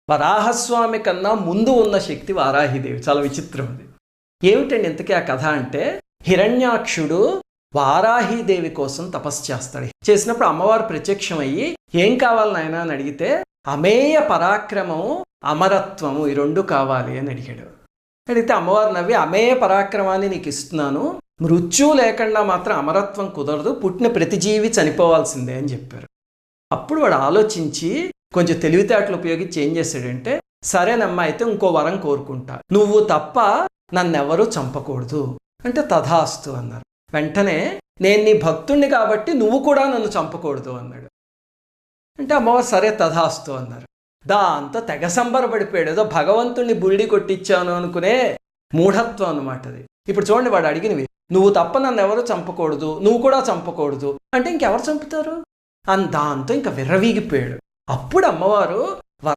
వరాహస్వామి కన్నా ముందు ఉన్న శక్తి వారాహిదేవి. చాలా విచిత్రం అది. ఏమిటండి ఇంతకీ ఆ కథ అంటే, హిరణ్యాక్షుడు వారాహిదేవి కోసం తపస్సు చేస్తాడు. చేసినప్పుడు అమ్మవారు ప్రత్యక్షమయ్యి ఏం కావాలి నాయనా అని అడిగితే, అమేయ పరాక్రమము అమరత్వము ఈ రెండు కావాలి అని అడిగాడు. అడిగితే అమ్మవారు నవ్వి, అమేయ పరాక్రమాన్ని నీకు ఇస్తున్నాను, మృత్యు లేకుండా మాత్రం అమరత్వం కుదరదు, పుట్టిన ప్రతి జీవి చనిపోవాల్సిందే అని చెప్పారు. అప్పుడు వాడు ఆలోచించి కొంచెం తెలివితేటలు ఉపయోగించి ఏం చేశాడంటే, సరేనమ్మా అయితే ఇంకో వరం కోరుకుంటా, నువ్వు తప్ప నన్నెవరూ చంపకూడదు అంటే తథాస్తు అన్నారు. వెంటనే నేను నీ భక్తుణ్ణి కాబట్టి నువ్వు కూడా నన్ను చంపకూడదు అన్నాడు. అంటే అమ్మవారు సరే తథాస్తు అన్నారు. దాంతో తెగ సంబరపడిపోయాడు. ఏదో భగవంతుణ్ణి బుల్డి కొట్టించాను అనుకునే మూఢత్వం అన్నమాట అది. ఇప్పుడు చూడండి, వాడు అడిగినవి, నువ్వు తప్ప నన్ను ఎవరు చంపకూడదు, నువ్వు కూడా చంపకూడదు అంటే ఇంకెవరు చంపుతారు అని దాంతో ఇంకా విర్రవీగిపోయాడు. అప్పుడు అమ్మవారు